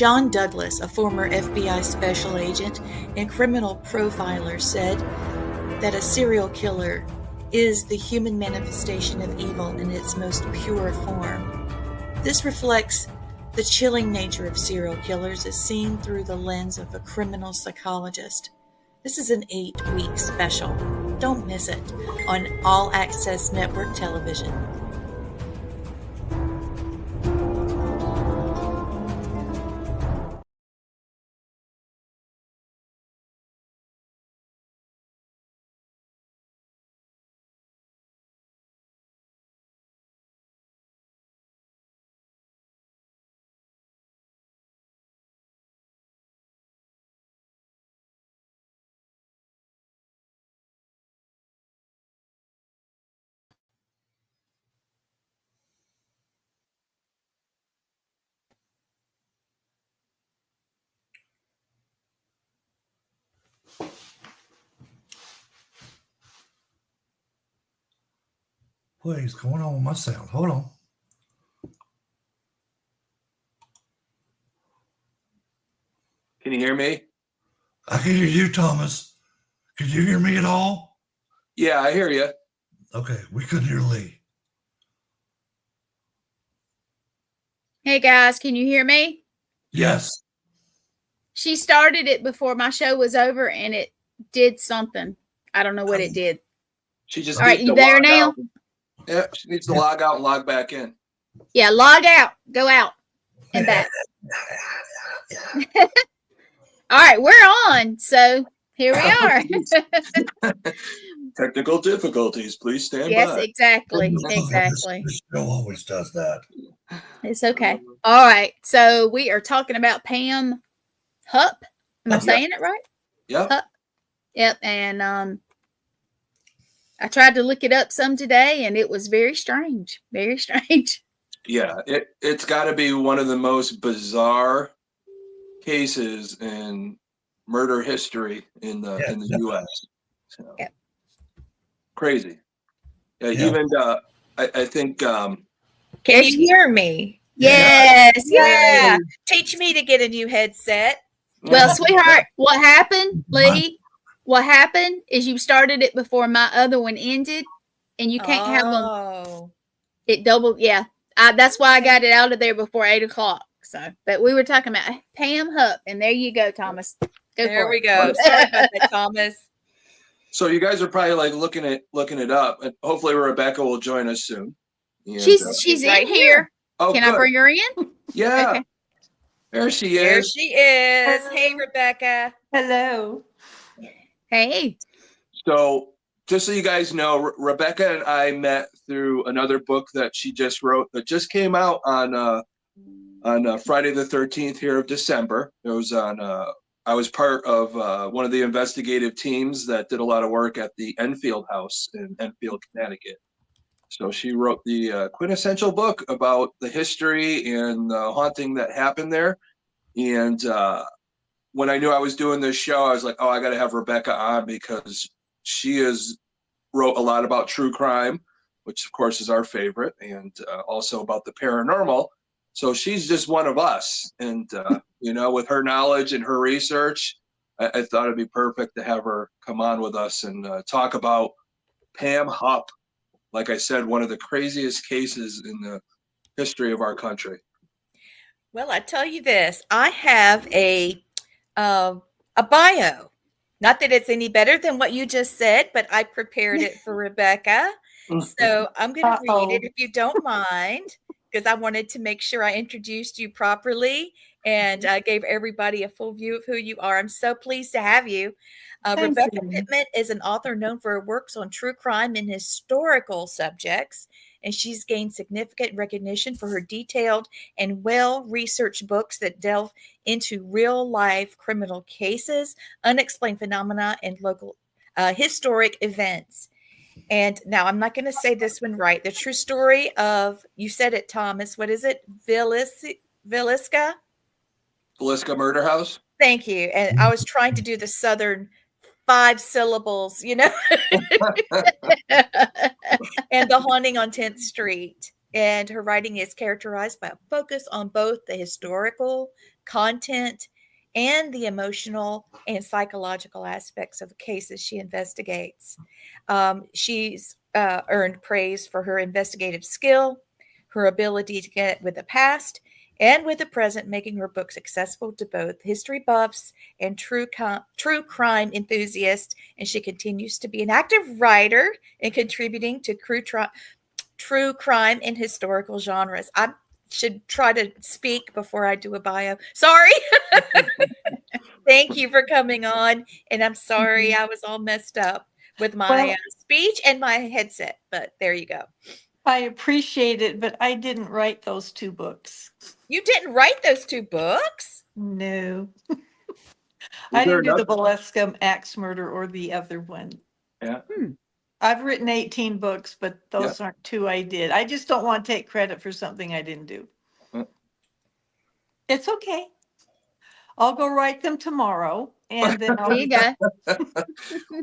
John Douglas, a former FBI special agent and criminal profiler, said that a serial killer is the human manifestation of evil in its most pure form. This reflects the chilling nature of serial killers as seen through the lens of a criminal psychologist. This is an 8-week special. Don't miss it on All Access Network Television. What is going on with my sound? Hold on. Can you hear me? I can hear you, Thomas. Can you hear me at all? Yeah, I hear you. Okay, we couldn't hear Lee. Hey guys, can you hear me? Yes. She started it before my show was over and it did something. I don't know what it did. She just All right, needs you to there log now? out. Yeah, she needs to log out and log back in. Yeah, log out, go out and back. All right, we're on. So here we are. Technical difficulties. Please stand Yes, by. exactly. Exactly. This show always does that. It's okay. All right. So we are talking about Pam Hupp. Am I saying it right? Yep. Hupp. Yep. And I tried to look it up some today and it was very strange. Very strange. Yeah, it's got to be one of the most bizarre cases in murder history in the U.S. So, Yep. Crazy. Yeah, Yeah. even I think. Can you hear me? Yes. Yeah. Teach me to get a new headset. Well, sweetheart, what happened, Lee? What happened is you started it before my other one ended, and you can't have them. It doubled. Yeah, that's why I got it out of there before 8 o'clock. So, but we were talking about Pam Hupp, and there you go, Thomas. There we go. Sorry about that, Thomas. So you guys are probably like looking it up, and hopefully Rebecca will join us soon. And, she's right in here. Oh, Can good. I bring her in? Yeah. Okay. There she is. There she is. Hey, Rebecca. Hello. Hey. So just so you guys know, Rebecca and I met through another book that she just wrote that just came out on Friday the 13th here of December. It was on. I was part of one of the investigative teams that did a lot of work at the Enfield House in Enfield, Connecticut. So she wrote the quintessential book about the history and the haunting that happened there. And when I knew I was doing this show, I was like, oh, I got to have Rebecca on because she wrote a lot about true crime, which of course is our favorite, and also about the paranormal. So she's just one of us. And, with her knowledge and her research, I thought it'd be perfect to have her come on with us and talk about Pam Hupp. Like I said, one of the craziest cases in the history of our country. Well, I tell you this, I have a bio. Not that it's any better than what you just said, but I prepared it for Rebecca. So I'm going to read it if you don't mind, because I wanted to make sure I introduced you properly and gave everybody a full view of who you are. I'm so pleased to have you. Rebecca Pittman is an author known for her works on true crime and historical subjects, and she's gained significant recognition for her detailed and well-researched books that delve into real-life criminal cases, unexplained phenomena, and local historic events. And now I'm not going to say this one right. The true story of, you said it, Thomas, what is it? Villisca Murder House? Thank you. And I was trying to do the Southern 5 syllables, and the haunting on 10th Street. And her writing is characterized by a focus on both the historical content and the emotional and psychological aspects of the cases she investigates. She's earned praise for her investigative skill, her ability to get with the past and with the present, making her books accessible to both history buffs and true crime enthusiasts. And she continues to be an active writer and contributing to true crime and historical genres. I should try to speak before I do a bio. Sorry. Thank you for coming on. And I'm sorry I was all messed up with my speech and my headset, but there you go. I appreciate it, but I didn't write those 2 books. You didn't write those 2 books? No. I didn't do the Valeska axe murder or the other one. Yeah. I've written 18 books, but those aren't 2 I did. I just don't want to take credit for something I didn't do. It's okay. I'll go write them tomorrow, and then There you go.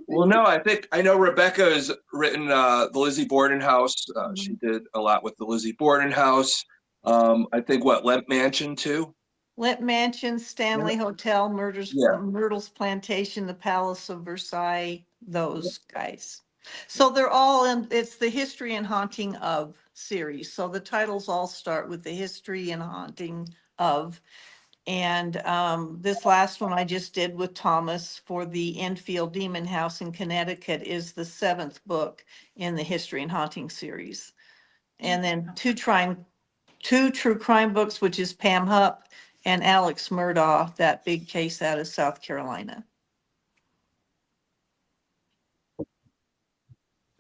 Well, no, I know Rebecca has written the Lizzie Borden House. She did a lot with the Lizzie Borden House. I think Lemp Mansion too. Lemp Mansion, Stanley Hotel, Myrtle's Plantation, the Palace of Versailles, those guys. So they're all it's the History and Haunting of series. So the titles all start with the history and haunting of. And this last one I just did with Thomas for the Enfield Demon House in Connecticut is the 7th book in the History and Haunting series. And then 2 true crime books, which is Pam Hupp and Alex Murdaugh, that big case out of South Carolina.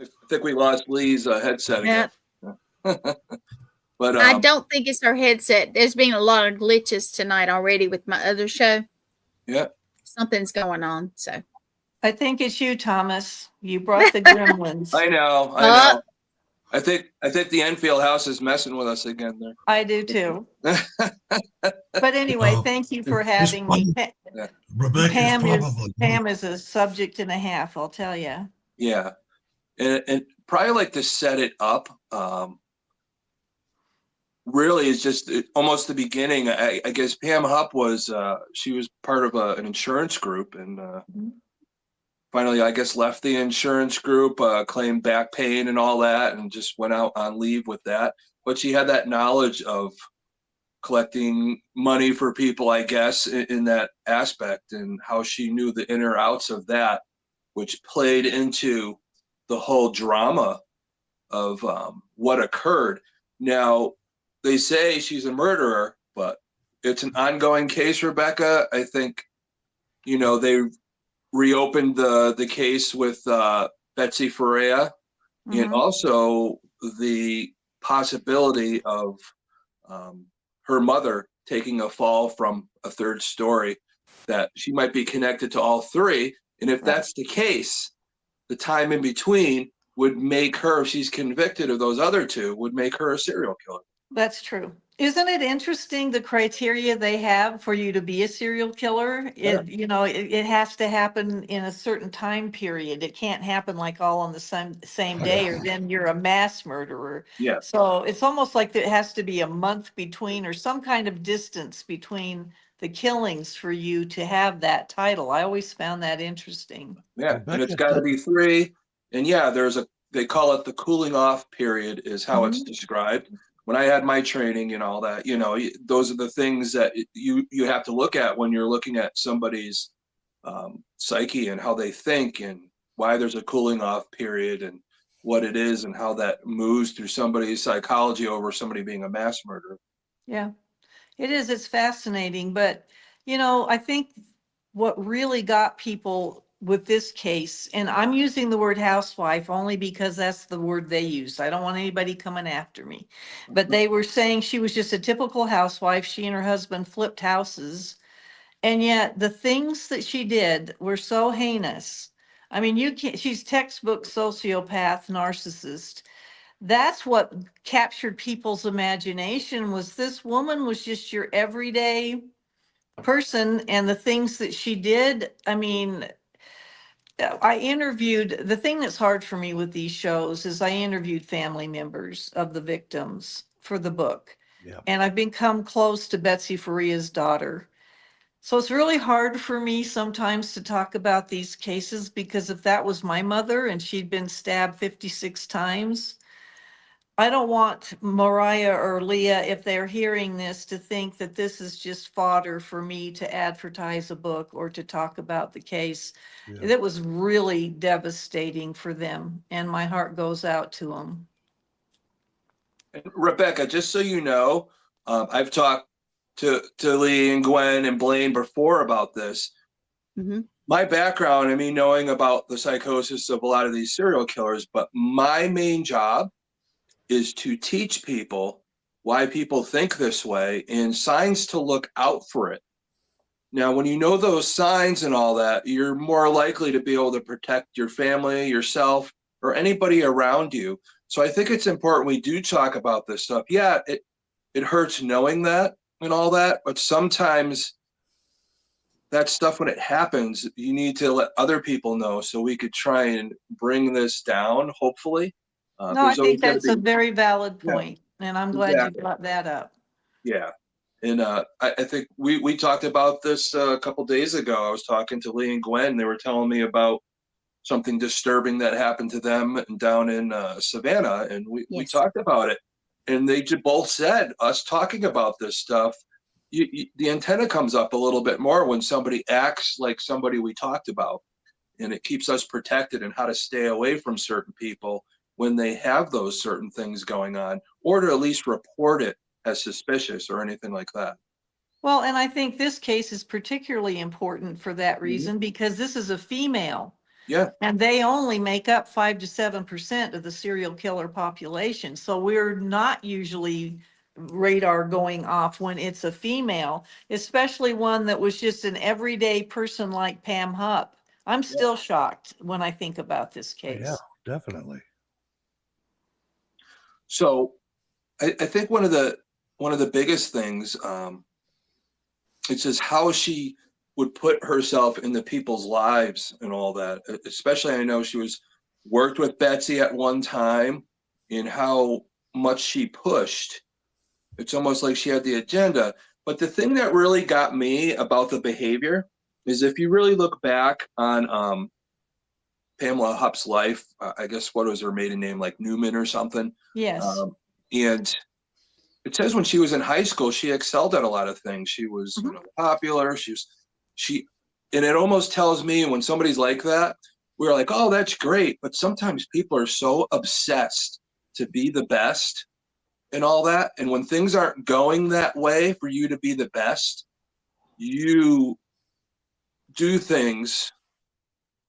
I think we lost Lee's headset again. But I don't think it's her headset. There's been a lot of glitches tonight already with my other show. Yeah. Something's going on. So I think it's you, Thomas. You brought the gremlins. I know. I think the Enfield House is messing with us again there. I do too. But anyway, thank you for having me. Pam is a subject and a half, I'll tell you. Yeah. And probably like to set it up. Really is just almost the beginning. I guess Pam Hupp was she was part of an insurance group, and finally I guess left the insurance group, claimed back pain and all that, and just went out on leave with that. But she had that knowledge of collecting money for people, I guess, in that aspect, and how she knew the in or outs of that, which played into the whole drama of what occurred. Now, they say she's a murderer, but it's an ongoing case, Rebecca. I think, they reopened the case with Betsy Ferreira, and also the possibility of her mother taking a fall from a 3rd story, that she might be connected to all 3. And if that's the case, the time in between would make her, if she's convicted of those other 2, would make her a serial killer. That's true. Isn't it interesting the criteria they have for you to be a serial killer? It has to happen in a certain time period. It can't happen like all on the same day, or then you're a mass murderer. Yeah. So it's almost like there has to be a month between, or some kind of distance between the killings for you to have that title. I always found that interesting. Yeah, and it's got to be 3. And yeah, they call it the cooling off period is how it's described. When I had my training and all that, those are the things that you have to look at when you're looking at somebody's psyche and how they think, and why there's a cooling off period, and what it is, and how that moves through somebody's psychology over somebody being a mass murderer. Yeah, it is. It's fascinating. But, I think what really got people with this case, and I'm using the word housewife only because that's the word they use. I don't want anybody coming after me. But they were saying she was just a typical housewife. She and her husband flipped houses. And yet the things that she did were so heinous. I mean, she's textbook sociopath, narcissist. That's what captured people's imagination, was this woman was just your everyday person, and the things that she did. I mean, I interviewed, the thing that's hard for me with these shows is I interviewed family members of the victims for the book. Yeah. And I've become close to Betsy Faria's daughter. So it's really hard for me sometimes to talk about these cases because if that was my mother and she'd been stabbed 56 times, I don't want Mariah or Leah, if they're hearing this, to think that this is just fodder for me to advertise a book or to talk about the case. Yeah. It was really devastating for them, and my heart goes out to them. And Rebecca, just so you know, I've talked to Lee and Gwen and Blaine before about this. Mhm. My background, I mean, knowing about the psychosis of a lot of these serial killers, but my main job is to teach people why people think this way and signs to look out for it. Now, when you know those signs and all that, you're more likely to be able to protect your family, yourself, or anybody around you. So I think it's important we do talk about this stuff. Yeah, it hurts knowing that and all that, but sometimes that stuff, when it happens, you need to let other people know so we could try and bring this down, hopefully. No, I There's always think got to that's a be, very valid yeah, point, and I'm glad you exactly. brought that up. Yeah. And I think we talked about this a couple days ago. I was talking to Lee and Gwen. They were telling me about something disturbing that happened to them down in Savannah, and we Yes. talked about it. And they both said, us talking about this stuff, the antenna comes up a little bit more when somebody acts like somebody we talked about. And it keeps us protected and how to stay away from certain people when they have those certain things going on, or to at least report it as suspicious or anything like that. Well, and I think this case is particularly important for that reason because this is a female. Yeah. And they only make up 5 to 7% of the serial killer population. So we're not usually radar going off when it's a female, especially one that was just an everyday person like Pam Hupp. I'm still shocked when I think about this Yeah, case. definitely. So I think one of the biggest things, it's just how she would put herself into people's lives and all that. Especially, I know she was worked with Betsy at one time, and how much she pushed. It's almost like she had the agenda. But the thing that really got me about the behavior is if you really look back on Pamela Hupp's life, I guess what was her maiden name, like Newman or something. Yes. And it says when she was in high school, she excelled at a lot of things. She was, popular. And it almost tells me when somebody's like that, we're like, oh, that's great. But sometimes people are so obsessed to be the best and all that. And when things aren't going that way for you to be the best, you do things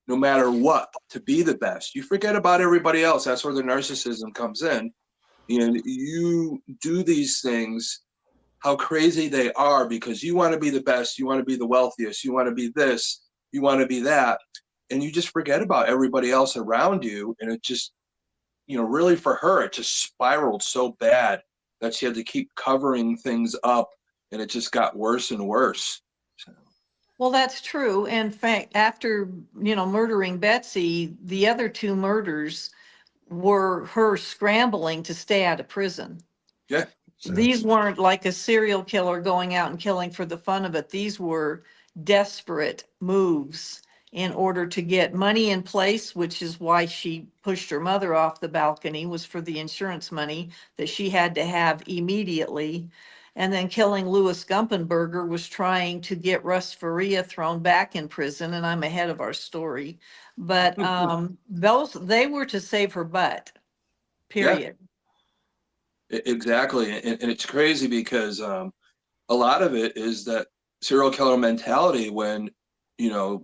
no matter what to be the best. You forget about everybody else. That's where the narcissism comes in. And you do these things, how crazy they are, because you want to be the best, you want to be the wealthiest, you want to be this, you want to be that. And you just forget about everybody else around you. And it just, really for her, it just spiraled so bad that she had to keep covering things up, and it just got worse and worse. So. Well, that's true. In fact, after, murdering Betsy, the other two murders were her scrambling to stay out of prison. Yeah. These weren't like a serial killer going out and killing for the fun of it. These were desperate moves in order to get money in place, which is why she pushed her mother off the balcony, was for the insurance money that she had to have immediately. And then killing Louis Gumpenberger was trying to get Russ Faria thrown back in prison, and I'm ahead of our story. But they were to save her butt, period. Exactly. And it's crazy because a lot of it is that serial killer mentality when, a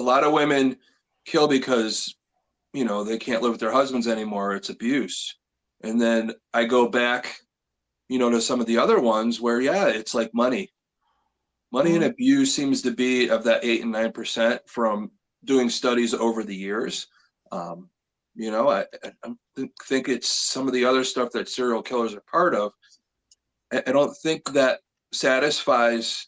lot of women kill because, they can't live with their husbands anymore. It's abuse. And then I go back, to some of the other ones where, yeah, it's like money. Money and abuse seems to be of that 8 and 9% from doing studies over the years. I think it's some of the other stuff that serial killers are part of. I don't think that satisfies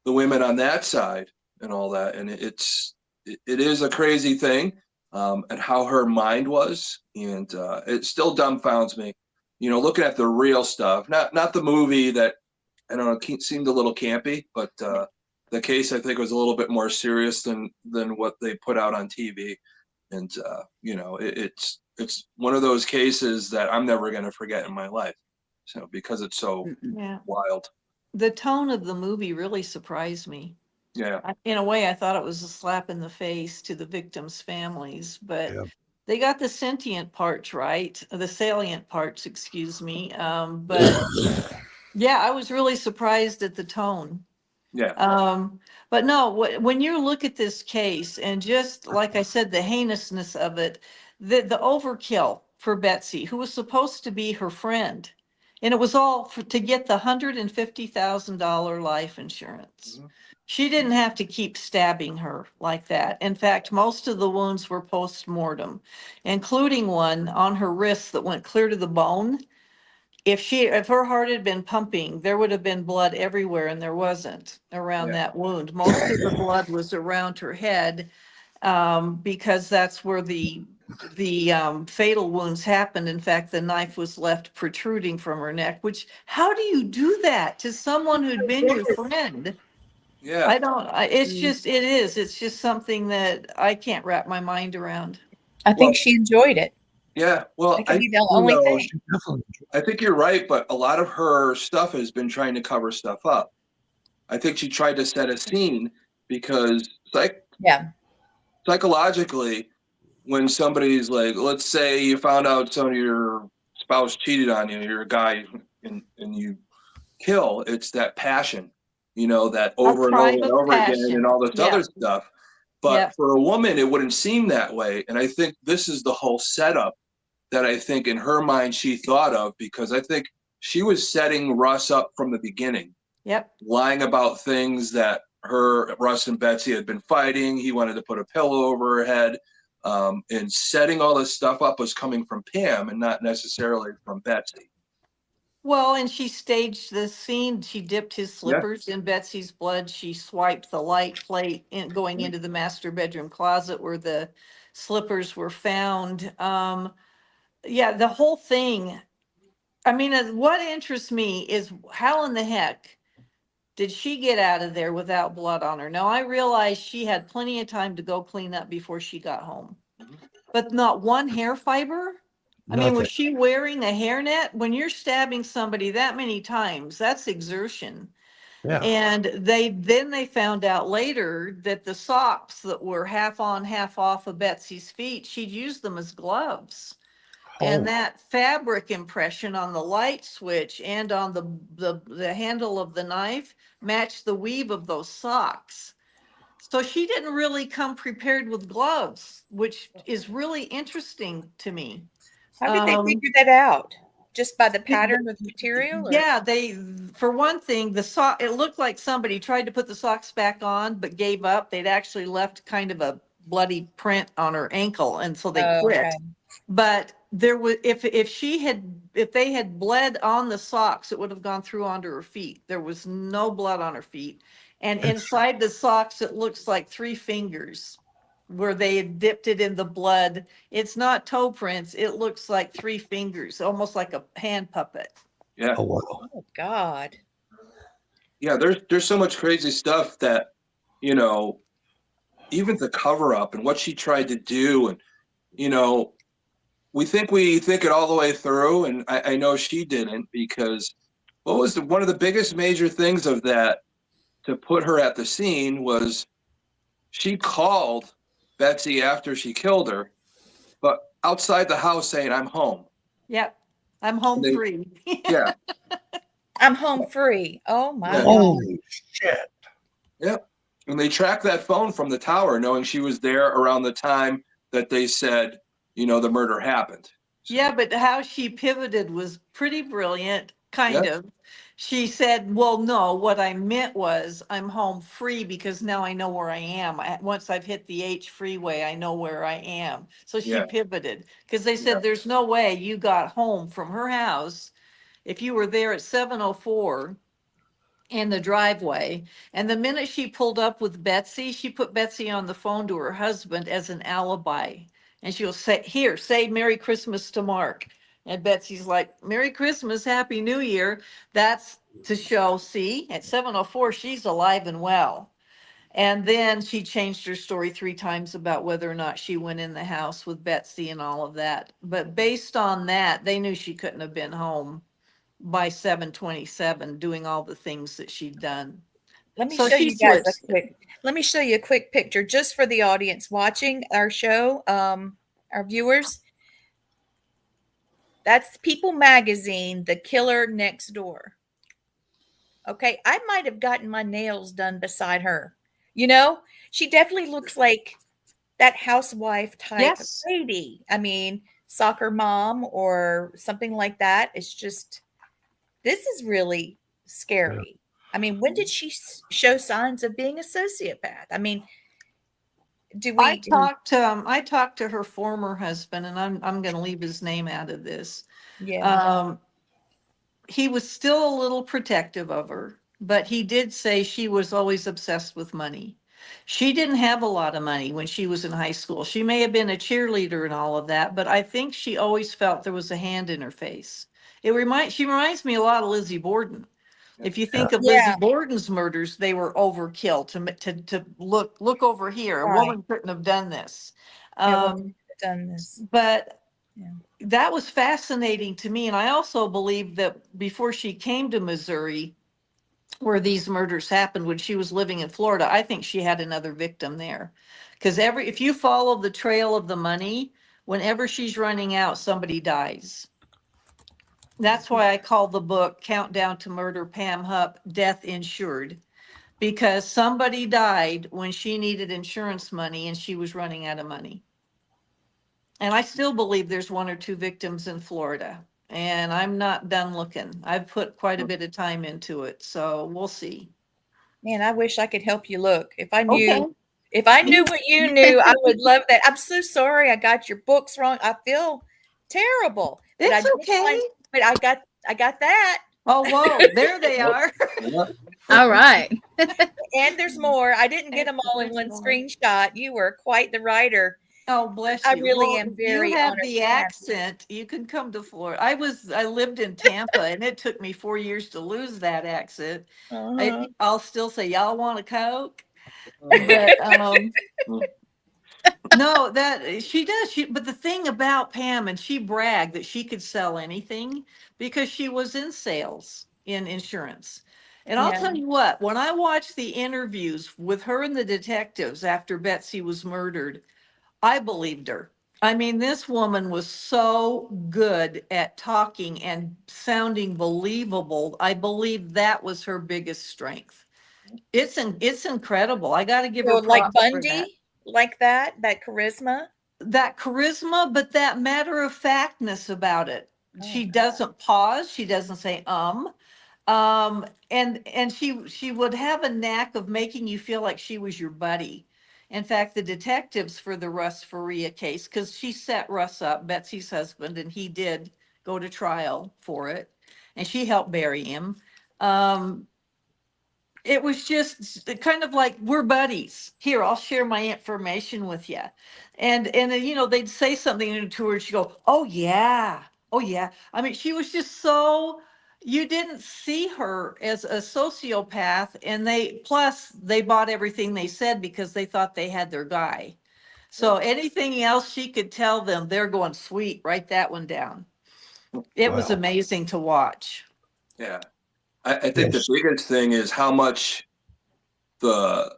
the women on that side and all that. And it's it is a crazy thing, and how her mind was, and it still dumbfounds me. Looking at the real stuff, not the movie that I don't know seemed a little campy, but the case I think was a little bit more serious than what they put out on TV, and it's one of those cases that I'm never going to forget in my life. So because it's so Yeah. wild. The tone of the movie really surprised me. Yeah. In a way, I thought it was a slap in the face to the victims' families, but Yeah. they got the sentient parts right, the salient parts, excuse me. But yeah, I was really surprised at the tone. Yeah. But no, when you look at this case and just like I said, the heinousness of it, the overkill for Betsy, who was supposed to be her friend, and it was all to get the $150,000 life insurance. Mhm. She didn't have to keep stabbing her like that. In fact, most of the wounds were post-mortem, including one on her wrist that went clear to the bone. If her heart had been pumping, there would have been blood everywhere, and there wasn't around Yeah. that wound. Most of the blood was around her head, because that's where the fatal wounds happened. In fact, the knife was left protruding from her neck, which, how do you do that to someone who'd been your friend? Yeah. I don't, it's just something that I can't wrap my mind around. I think she enjoyed it. Yeah. Well, That could be the only thing. She definitely. I think you're right, but a lot of her stuff has been trying to cover stuff up. I think she tried to set a scene because Yeah. psychologically, when somebody's like, let's say you found out some of your spouse cheated on you, you're a guy, and you kill, it's that passion, that A over and over crime and of over again and passion. all this Yeah. other stuff. Yeah. But for a woman, it wouldn't seem that way. And I think this is the whole setup that I think in her mind she thought of, because I think she was setting Russ up from the beginning, Yep. lying about things that Russ and Betsy had been fighting. He wanted to put a pillow over her head. And setting all this stuff up was coming from Pam and not necessarily from Betsy. Well, and she staged the scene. She dipped his Yeah. slippers in Betsy's blood. She swiped the light plate going into the master bedroom closet where the slippers were found. Yeah, the whole thing. I mean, what interests me is how in the heck did she get out of there without blood on her? Now, I realize she had plenty of time to go clean up before she got home, but not one hair fiber. I mean, was Nothing. she wearing a hairnet? When you're stabbing somebody that many times, that's exertion. Yeah. And they found out later that the socks that were half on, half off of Betsy's feet, she'd used them as gloves. And Oh, that fabric impression on the light switch and on the handle of the knife matched the weave of those socks. So she didn't really come prepared with gloves, which is really interesting to me. How did they Um, figure that out? Just by the pattern of the material, or? Yeah, for one thing, it looked like somebody tried to put the socks back on, but gave up. They'd actually left kind of a bloody print on her ankle, and so they Oh, quit. okay. But there was, if they had bled on the socks, it would have gone through onto her feet. There was no blood on her feet. And inside the socks, it looks like 3 fingers where they had dipped it in the blood. It's not toe prints. It looks like 3 fingers, almost like a hand puppet. Yeah. oh wow. Oh God. Yeah. There's so much crazy stuff that, even the cover up and what she tried to do. And, we think it all the way through. And I know she didn't, because what was one of the biggest major things of that to put her at the scene was she called Betsy after she killed her, but outside the house saying, I'm home. Yep. I'm home They- free. Yeah. I'm home free. Oh my Yeah. God. Holy shit. Yep. And they tracked that phone from the tower, knowing she was there around the time that they said, the murder happened. So, Yeah, but how she pivoted was pretty brilliant, yeah. kind of. She said, well, no, what I meant was I'm home free because now I know where I am. Once I've hit the H freeway, I know where I am. So she Yeah. pivoted because they Yeah. said there's no way you got home from her house if you were there at 7:04 in the driveway. And the minute she pulled up with Betsy, she put Betsy on the phone to her husband as an alibi. And she'll say, here, say Merry Christmas to Mark. And Betsy's like, Merry Christmas, Happy New Year. That's to show, see, at 7:04, she's alive and well. And then she changed her story 3 times about whether or not she went in the house with Betsy and all of that. But based on that, they knew she couldn't have been home by 7:27 doing all the things that she'd done. Let me So show she you guys a switched. quick. Let me show you a quick picture just for the audience watching our show, our viewers. That's People Magazine, The Killer Next Door. Okay, I might have gotten my nails done beside her. You know, she definitely looks like that housewife type Yes. lady. I mean, soccer mom or something like that. It's just, this is really scary. I mean, when did she show signs of being a sociopath? I mean, I talked to her former husband, and I'm going to leave his name out of this. Yeah. He was still a little protective of her, but he did say she was always obsessed with money. She didn't have a lot of money when she was in high school. She may have been a cheerleader and all of that, but I think she always felt there was a hand in her face. She reminds me a lot of Lizzie Borden. If you think of Lizzie Yeah. Borden's murders, they were overkill to look over here. A Right. woman couldn't have done this. Yeah, well, done this. But Yeah. that was fascinating to me. And I also believe that before she came to Missouri, where these murders happened, when she was living in Florida, I think she had another victim there. Because if you follow the trail of the money, whenever she's running out, somebody dies. That's why I call the book Countdown to Murder, Pam Hupp, Death Insured, because somebody died when she needed insurance money and she was running out of money. And I still believe there's 1 or 2 victims in Florida, and I'm not done looking. I've put quite a bit of time into it, so we'll see. Man, I wish I could help you look. If I Okay. knew what you knew, I would love that. I'm so sorry I got your books wrong. I feel terrible. But I It's did okay. but I got that. Oh, whoa, there they Yep. are. All right. And there's more. I didn't get them all in There's one more. screenshot. You were quite the writer. Oh, bless I you. really Well, am if you very have honored the to have you. accent, you can come to Florida. I lived in Tampa, and it took me 4 years to lose that accent. Uh-huh. I'll still say, y'all want a Coke? But no, that she does. But the thing about Pam, and she bragged that she could sell anything because she was in sales in insurance. And I'll Yeah. tell you what, when I watched the interviews with her and the detectives after Betsy was murdered, I believed her. I mean, this woman was so good at talking and sounding believable. I believe that was her biggest strength. It's incredible. I got to give So her like props for that. Bundy, like that charisma. That charisma, but that matter of factness about it. Oh She God. doesn't pause. She doesn't say and she would have a knack of making you feel like she was your buddy. In fact, the detectives for the Russ Faria case, because she set Russ up, Betsy's husband, and he did go to trial for it, and she helped bury him. Um, it was just kind of like, we're buddies. Here, I'll share my information with you. And they'd say something to her and she'd go, oh yeah, oh yeah. I mean, she was just so, you didn't see her as a sociopath, and they bought everything they said because they thought they had their guy. So anything else she could tell them, they're going, sweet, write that one down. It was Wow. amazing to watch. Yeah. I think Yes. the biggest thing is how much the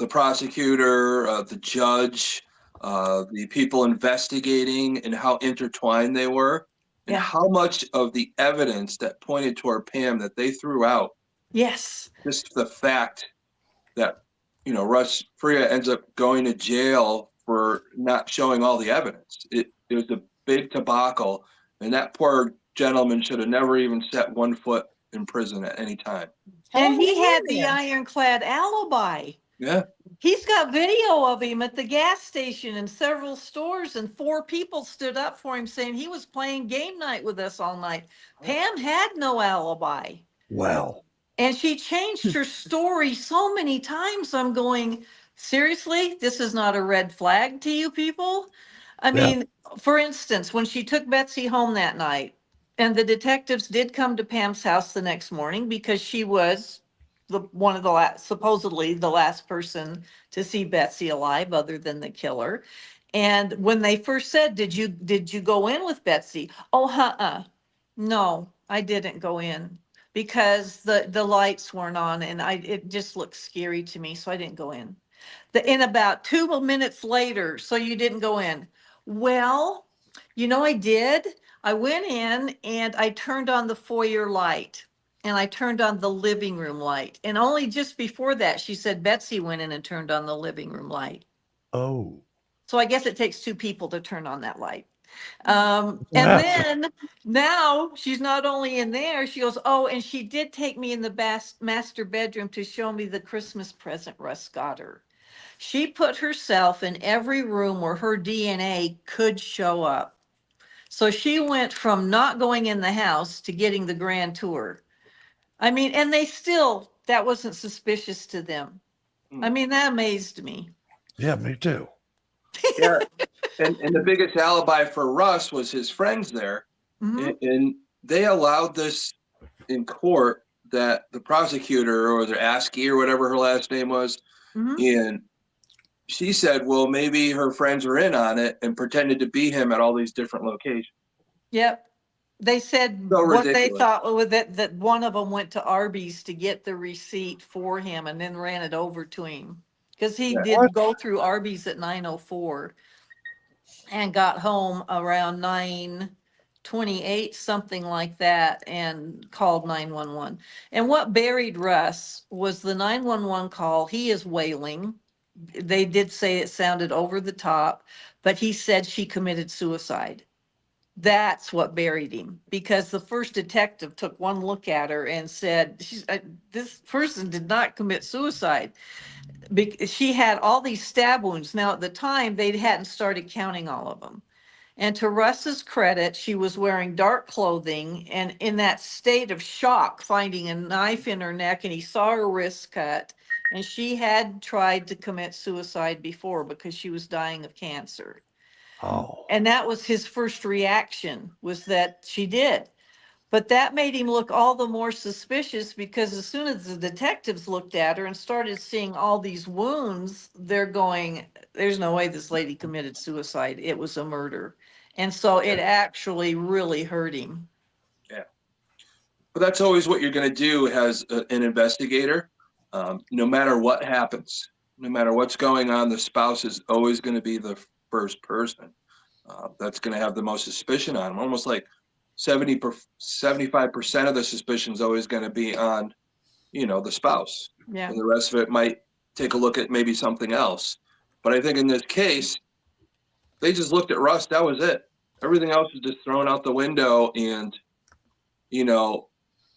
prosecutor, the judge, the people investigating, and how intertwined they were, and Yeah. how much of the evidence that pointed toward Pam that they threw out. Yes. Just the fact that Russ Freya ends up going to jail for not showing all the evidence. It was a big debacle, and that poor gentleman should have never even set 1 foot in prison at any time. How And long he were you had in the there? ironclad alibi. Yeah. He's got video of him at the gas station and several stores, and 4 people stood up for him saying he was playing game night with us all night. Pam had no alibi. Wow. And she changed her story so many times. I'm going, seriously, this is not a red flag to you people? I Yeah. mean, for instance, when she took Betsy home that night, and the detectives did come to Pam's house the next morning because she was the one of the last, supposedly the last person to see Betsy alive other than the killer. And when they first said, did you go in with Betsy? Oh, no, I didn't go in because the lights weren't on and it just looked scary to me, so I didn't go in. In about 2 minutes later, so you didn't go in. Well, I did. I went in and I turned on the foyer light and I turned on the living room light. And only just before that, she said Betsy went in and turned on the living room light. Oh. So I guess it takes two people to turn on that light. Wow. And then now she's not only in there, she goes, oh, and she did take me in the master bedroom to show me the Christmas present Russ got her. She put herself in every room where her DNA could show up. So she went from not going in the house to getting the grand tour. I mean, and that wasn't suspicious to them. I mean, that amazed me. Yeah, me too. Yeah. And the biggest alibi for Russ was his friends there. Mhm. And they allowed this in court, that the prosecutor, or the ASCII or whatever her last name was, Mhm. and she said, well, maybe her friends were in on it and pretended to be him at all these different locations. Yep. They said So what they ridiculous. thought was that one of them went to Arby's to get the receipt for him and then ran it over to him. Because he Yeah. did go through Arby's at 9:04 and got home around 9:28, something like that, and called 911. And what buried Russ was the 911 call. He is wailing. They did say it sounded over the top, but he said she committed suicide. That's what buried him, because the first detective took one look at her and said, this person did not commit suicide. She had all these stab wounds. Now, at the time, they hadn't started counting all of them. And to Russ's credit, she was wearing dark clothing and in that state of shock, finding a knife in her neck, and he saw her wrist cut. And she had tried to commit suicide before because she was dying of cancer. Oh. And that was his first reaction, was that she did. But that made him look all the more suspicious because as soon as the detectives looked at her and started seeing all these wounds, they're going, there's no way this lady committed suicide. It was a murder. And so it actually really hurt him. Yeah. But that's always what you're going to do as an investigator. No matter what happens, no matter what's going on, the spouse is always going to be the first person that's going to have the most suspicion on them. Almost like 75% of the suspicion is always going to be on, the spouse. Yeah. And the rest of it might take a look at maybe something else. But I think in this case, they just looked at Russ. That was it. Everything else is just thrown out the window. And,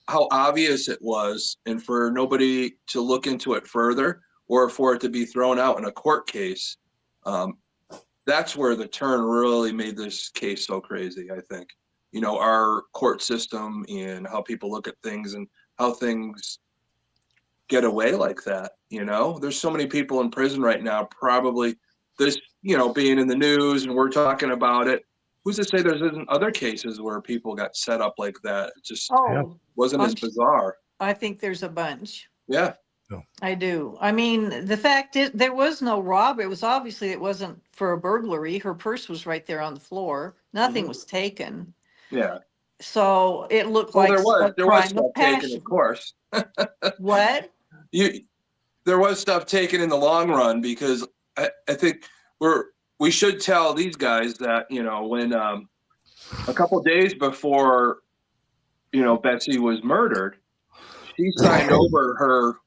how obvious it was, and for nobody to look into it further or for it to be thrown out in a court case. That's where the turn really made this case so crazy, I think. Our court system and how people look at things and how things get away like that. There's so many people in prison right now, probably this, being in the news and we're talking about it. Who's to say there isn't other cases where people got set up like that? It just Oh, wasn't as bizarre. I think there's a bunch. Yeah. I do. I mean, the fact is, there was no robbery. It wasn't for a burglary. Her purse was right there on the floor. Nothing was taken. Yeah. So it looked Well, like a there was crime stuff of taken, of passion. course. What? There was stuff taken in the long run, because I think we should tell these guys that, when a couple days before, Betsy was murdered, she signed over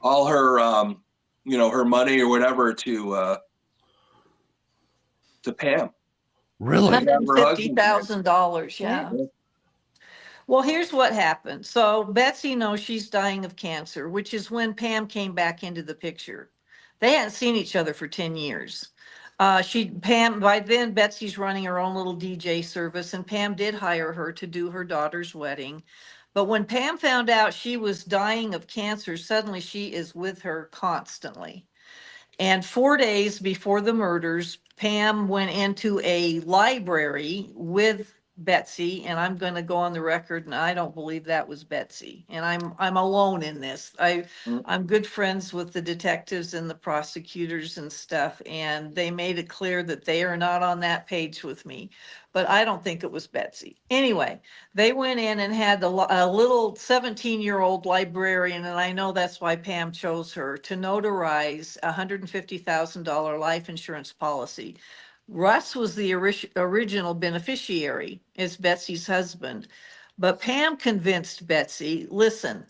all her her money or whatever to Pam. Really? Have her husband's name. $150,000. Yeah. Well, here's what happened. So Betsy knows she's dying of cancer, which is when Pam came back into the picture. They hadn't seen each other for 10 years. Pam, by then, Betsy's running her own little DJ service, and Pam did hire her to do her daughter's wedding. But when Pam found out she was dying of cancer, suddenly she is with her constantly. And 4 days before the murders, Pam went into a library with Betsy, and I'm going to go on the record, and I don't believe that was Betsy. And I'm alone in this. I'm good friends with the detectives and the prosecutors and stuff, and they made it clear that they are not on that page with me. But I don't think it was Betsy. Anyway, they went in and had a little 17-year-old librarian, and I know that's why Pam chose her, to notarize a $150,000 life insurance policy. Russ was the original beneficiary, as Betsy's husband. But Pam convinced Betsy, listen,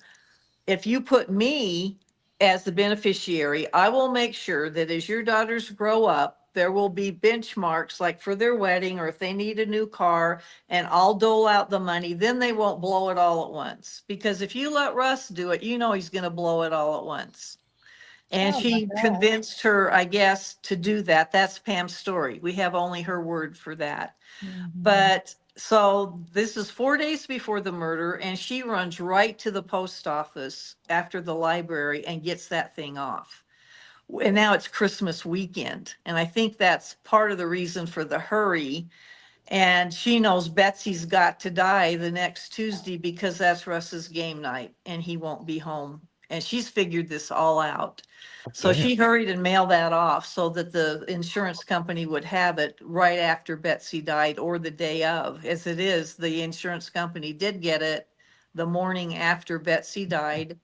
if you put me as the beneficiary, I will make sure that as your daughters grow up, there will be benchmarks like for their wedding or if they need a new car, and I'll dole out the money. Then they won't blow it all at once. Because if you let Russ do it, you know he's going to blow it all at once. And Oh my she gosh. convinced her, I guess, to do that. That's Pam's story. We have only her word for that. Mhm. But so this is 4 days before the murder, and she runs right to the post office after the library and gets that thing off. And now it's Christmas weekend. And I think that's part of the reason for the hurry. And she knows Betsy's got to die the next Tuesday because that's Russ's game night and he won't be home. And she's figured this all out. So Damn. she hurried and mailed that off so that the insurance company would have it right after Betsy died or the day of. As it is, the insurance company did get it the morning after Betsy died.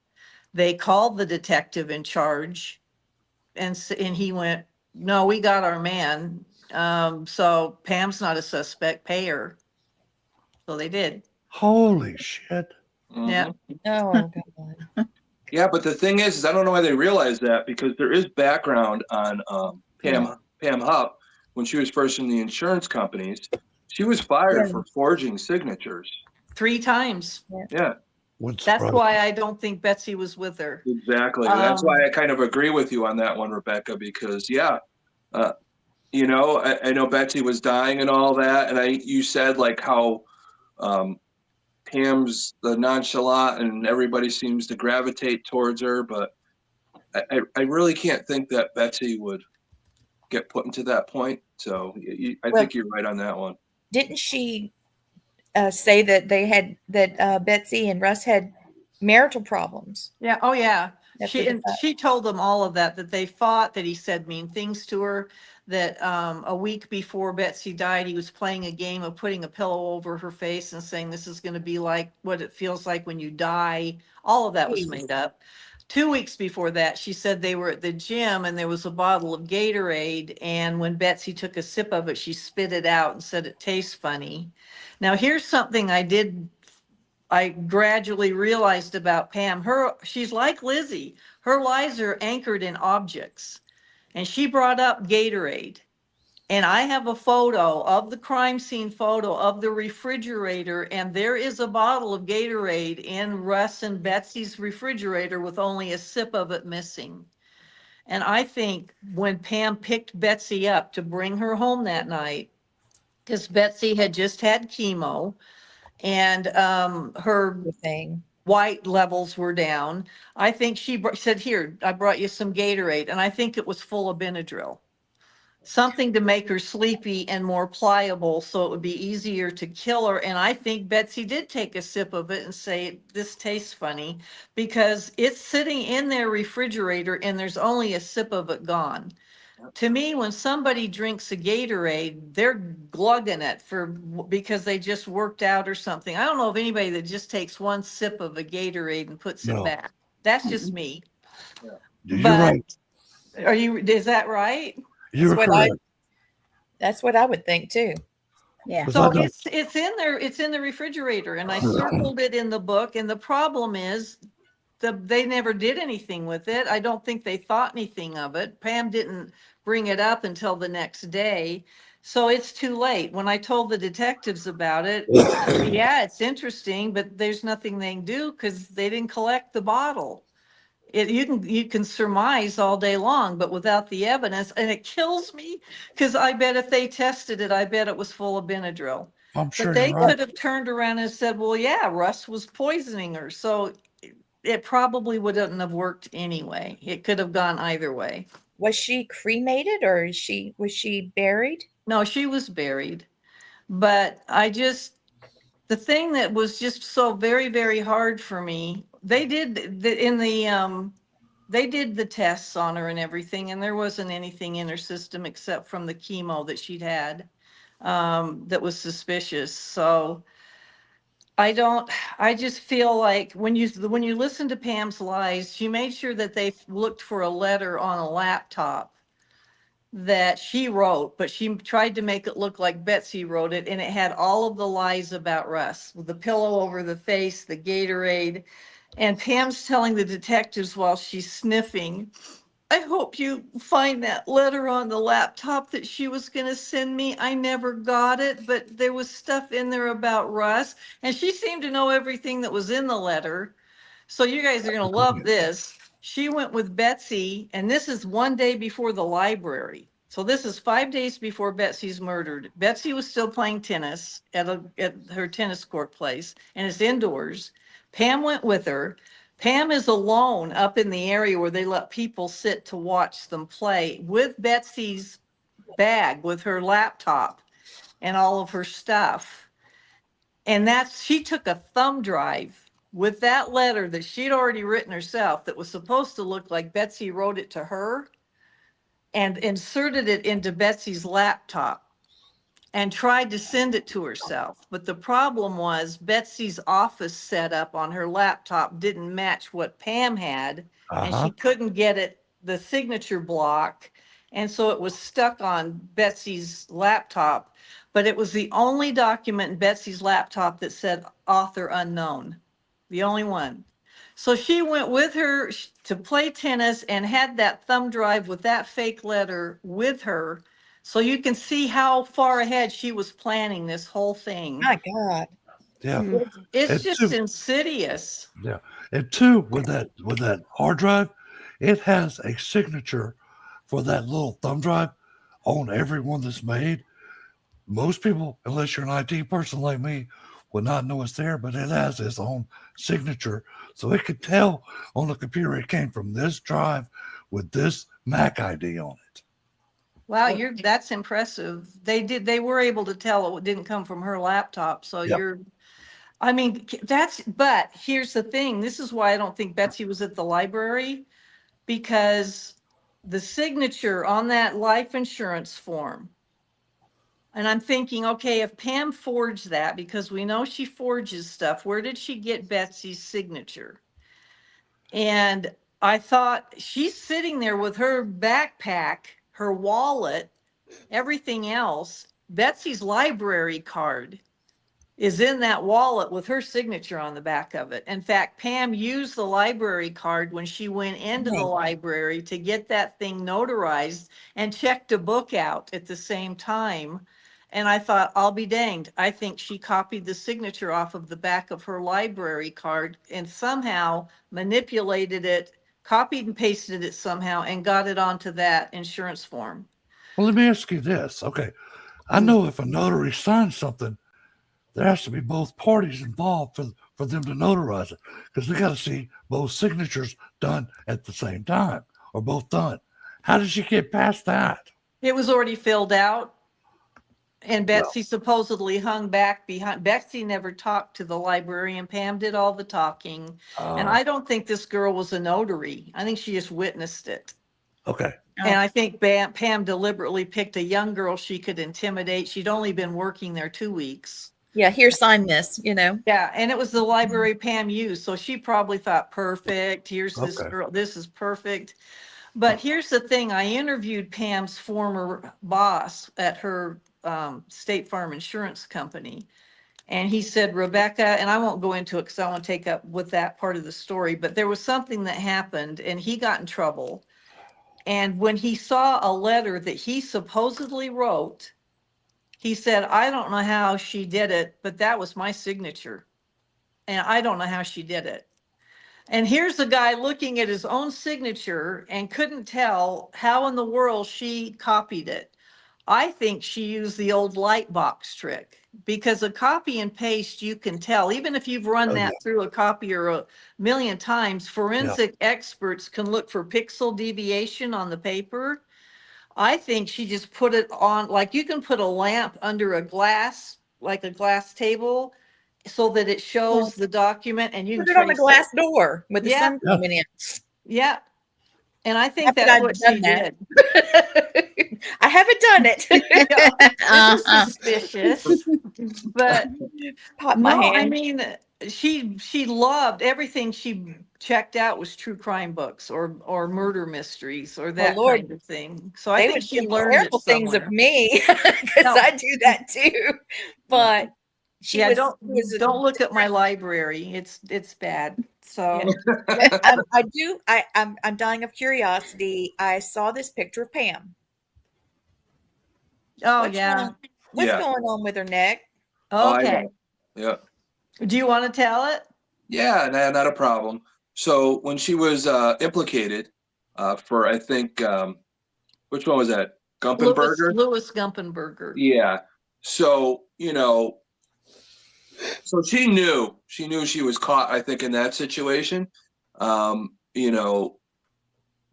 They called the detective in charge and he went, no, we got our man. So Pam's not a suspect, pay her. So they did. Holy shit. Yeah. Oh God. Yeah, but the thing is I don't know why they realize that, because there is background on Pam Hupp when she was first in the insurance companies. She was fired for forging signatures. 3 times. Yeah, What's That's why I don't think Betsy was with her. exactly. That's why I kind of agree with you on that one, Rebecca, because I know Betsy was dying and all that, and you said like how Pam's the nonchalant and everybody seems to gravitate towards her, but I really can't think that Betsy would get put into that point. So I Well, think you're right on that one. didn't she say that Betsy and Russ had marital problems? Yeah. Oh, yeah. That's what they thought. She told them all of that, that they fought, that he said mean things to her, that a week before Betsy died, he was playing a game of putting a pillow over her face and saying, this is going to be like what it feels like when you die. All of that was made up. 2 weeks before that, she said they were at the gym and there was a bottle of Gatorade. And when Betsy took a sip of it, she spit it out and said it tastes funny. Now, here's something I gradually realized about Pam. She's like Lizzie. Her lies are anchored in objects. And she brought up Gatorade. And I have a photo of the crime scene photo of the refrigerator, and there is a bottle of Gatorade in Russ and Betsy's refrigerator with only a sip of it missing. And I think when Pam picked Betsy up to bring her home that night, because Betsy had just had chemo and her Thing. white levels were down, I think she said, here, I brought you some Gatorade. And I think it was full of Benadryl. Something to make her sleepy and more pliable so it would be easier to kill her. And I think Betsy did take a sip of it and say, this tastes funny, because it's sitting in their refrigerator and there's only a sip of it gone. To me, when somebody drinks a Gatorade, they're glugging it because they just worked out or something. I don't know of anybody that just takes one sip of a Gatorade and puts it back. That's just me. You're But right. is that right? You're what correct. That's what I would think too. Yeah. Was So that not- it's in there, it's in the refrigerator, and I circled it in the book, and the problem is they never did anything with it. I don't think they thought anything of it. Pam didn't bring it up until the next day. So it's too late. When I told the detectives about it, yeah, it's interesting, but there's nothing they can do because they didn't collect the bottle. You can surmise all day long, but without the evidence, and it kills me because I bet if they tested it, I bet it was full of Benadryl. I'm But sure they you're right. could have turned around and said, well, yeah, Russ was poisoning her. So it probably wouldn't have worked anyway. It could have gone either way. Was she cremated or was she buried? No, she was buried. But the thing that was just so very, very hard for me, they did the tests on her and everything, and there wasn't anything in her system except from the chemo that she'd had, that was suspicious. So I just feel like when you listen to Pam's lies, she made sure that they looked for a letter on a laptop that she wrote, but she tried to make it look like Betsy wrote it, and it had all of the lies about Russ, with the pillow over the face, the Gatorade. And Pam's telling the detectives while she's sniffing, I hope you find that letter on the laptop that she was going to send me. I never got it, but there was stuff in there about Russ. And she seemed to know everything that was in the letter. So you guys are going to love this. She went with Betsy, and this is one day before the library. So this is 5 days before Betsy's murdered. Betsy was still playing tennis at her tennis court place, and it's indoors. Pam went with her. Pam is alone up in the area where they let people sit to watch them play with Betsy's bag with her laptop and all of her stuff. And she took a thumb drive with that letter that she'd already written herself that was supposed to look like Betsy wrote it to her, and inserted it into Betsy's laptop and tried to send it to herself. But the problem was Betsy's office setup on her laptop didn't match what Pam had, and Uh-huh. she couldn't get the signature block. And so it was stuck on Betsy's laptop, but it was the only document in Betsy's laptop that said author unknown, the only one. So she went with her to play tennis and had that thumb drive with that fake letter with her. So you can see how far ahead she was planning this whole thing. My God. Yeah. It's And just two, insidious. yeah. And two, with that hard drive, it has a signature for that little thumb drive on every one that's made. Most people, unless you're an IT person like me, would not know it's there, but it has its own signature. So it could tell on the computer it came from this drive with this Mac ID on it. Wow, that's impressive. They were able to tell it didn't come from her laptop. So Yep. I mean, but here's the thing. This is why I don't think Betsy was at the library, because the signature on that life insurance form, and I'm thinking, okay, if Pam forged that, because we know she forges stuff, where did she get Betsy's signature? And I thought, she's sitting there with her backpack, her wallet, everything else. Betsy's library card is in that wallet with her signature on the back of it. In fact, Pam used the library card when she went into the library to get that thing notarized and checked a book out at the same time. And I thought, I'll be danged. I think she copied the signature off of the back of her library card and somehow manipulated it, copied and pasted it somehow, and got it onto that insurance form. Well, let me ask you this. Okay. I know if a notary signs something, there has to be both parties involved for them to notarize it, because they got to see both signatures done at the same time or both done. How did she get past that? It was already filled out. And Well, Betsy supposedly hung back behind. Betsy never talked to the librarian. Pam did all the talking. And I don't think this girl was a notary. I think she just witnessed it. okay. And I think Pam deliberately picked a young girl she could intimidate. She'd only been working there 2 weeks. Yeah, here, sign this, Yeah, and it was the library Pam used. So she probably thought, perfect, here's this Okay. girl, this is perfect. But here's the thing, I interviewed Pam's former boss at her State Farm Insurance Company. And he said, Rebecca, and I won't go into it because I want to take up with that part of the story, but there was something that happened and he got in trouble. And when he saw a letter that he supposedly wrote, he said, I don't know how she did it, but that was my signature. And I don't know how she did it. And here's the guy looking at his own signature and couldn't tell how in the world she copied it. I think she used the old light box trick, because a copy and paste, you can tell, even if you've run Oh, that yeah. through a copier a million times, forensic experts can look for pixel deviation on the paper. I think she just put it on, like you can put a lamp under a glass, like a glass table, so that it shows the document and you can Put it on the trace it. glass door with the Yeah. sun coming in. Yeah. And I think Not that that's I've what done she that. did. I haven't done it. Yeah, this is Uh-huh. suspicious, but Pop my no, I hand. mean, she loved everything she checked out was true crime books or murder mysteries or Well, that Lord, kind of thing. So I they think would she think learned it terrible things of somewhere. me because No, I do that too. But she yeah, was, she was a don't look at my library. It's bad. yeah. So Well, I do. I'm dying of curiosity. I saw this picture of Pam. oh What's yeah. wrong? What's Yeah. going on with her neck? Oh, I Okay. know. Yeah. Do you want to tell it? Yeah, not a problem. So when she was implicated for, I think, which one was that? Gumpenberger? Louis Gumpenberger. Yeah. So, so she knew she was caught, I think, in that situation. You know,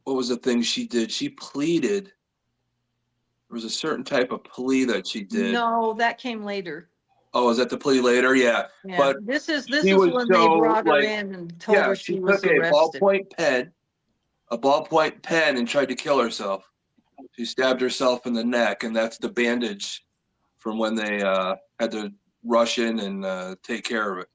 what was the thing she did? She pleaded. There was a certain type of plea that she did. No, that came later. Oh, is that the plea later? Yeah. Yeah, But this is she was when they so brought her like, in and told yeah, her she she was took a arrested. ballpoint pen and tried to kill herself. She stabbed herself in the neck, and that's the bandage from when they had to rush in and take care of it.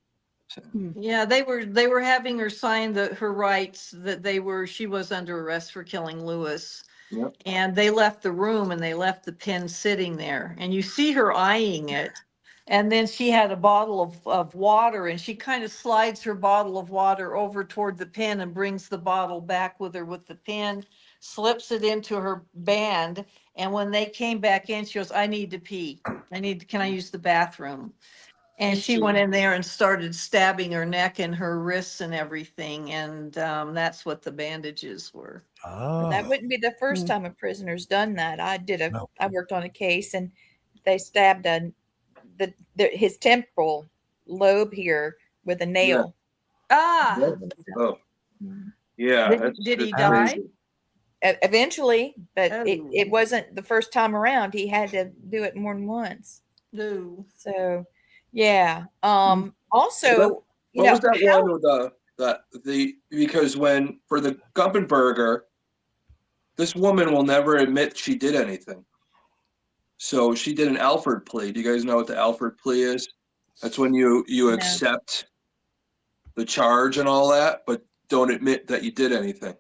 Yeah, they were having her sign her rights that she was under arrest for killing Lewis. Yep. And they left the room and they left the pen sitting there. And you see her eyeing it. And then she had a bottle of water and she kind of slides her bottle of water over toward the pen and brings the bottle back with her with the pen, slips it into her band. And when they came back in, she goes, I need to pee. Can I use the bathroom? And she went in there and started stabbing her neck and her wrists and everything. And that's what the bandages were. That Oh, wouldn't be the first Mm. time a prisoner's done that. no. I worked on a case and they stabbed his temporal lobe here with a nail. Ah, Oh, Mhm. yeah, that's did he it's die? crazy. Eventually, but Oh. it wasn't the first time around. He had to do it more than once. No. So, yeah. Well, Also, what was that one how with the because when for the Gumpenberger, this woman will never admit she did anything. So she did an Alford plea. Do you guys know what the Alford plea is? That's when you No. accept the charge and all that, but don't admit that you did anything.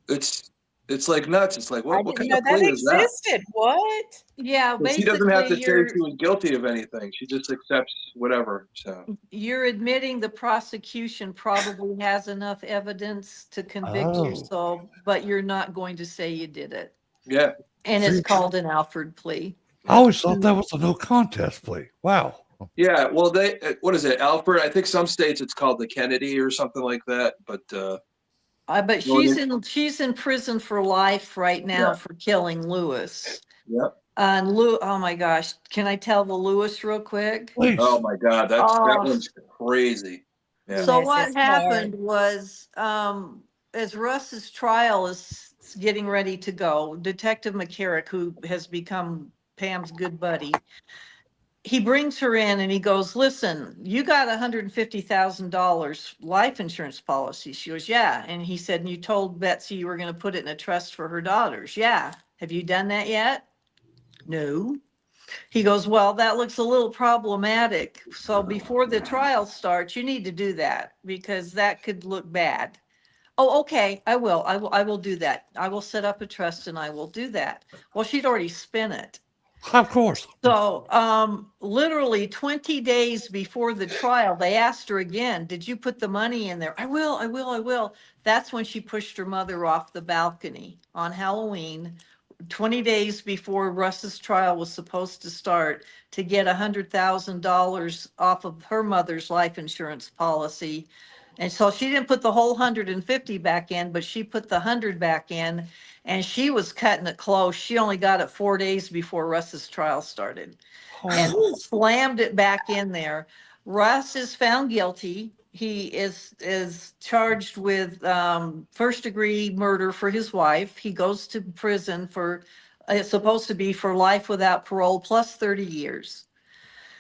It's like nuts. It's like I what didn't kind know of that plea is that? existed. What? Yeah, But she doesn't have basically to say she was guilty of anything. She just accepts whatever. So you're admitting the prosecution probably has enough evidence to convict you, Oh, but you're not going to say you did it. yeah, And it's see, called an Alford plea. I always thought that was a no contest plea. Wow. yeah. Well, they what is it, Alfred? I think some states it's called the Kennedy or something like that. But But no, she's in prison for life right now yeah, for killing Lewis. yeah. And oh my gosh, can I tell the Lewis real quick? Oh Please. my God, that Oh, one's crazy. Yeah, so Yes, what it's hard. happened was, as Russ's trial is getting ready to go, Detective McCarrick, who has become Pam's good buddy, he brings her in and he goes, listen, you got $150,000 life insurance policy. She goes, yeah. And he said, and you told Betsy you were going to put it in a trust for her daughters. Yeah. Have you done that yet? No. He goes, well, that looks a little problematic. So before the trial starts, you need to do that because that could look bad. Oh, okay, I will. I will do that. I will set up a trust and I will do that. Well, she'd already spent it. Of course. So, literally 20 days before the trial, they asked her again, did you put the money in there? I will, I will, I will. That's when she pushed her mother off the balcony on Halloween, 20 days before Russ's trial was supposed to start, to get $100,000 off of her mother's life insurance policy And so she didn't put the whole 150 back in, but she put the 100 back in, and she was cutting it close. She only got it 4 days before Russ's trial started and slammed it back in there. Russ is found guilty. He is charged with first degree murder for his wife. He goes to prison for, it's supposed to be for life without parole plus 30 years.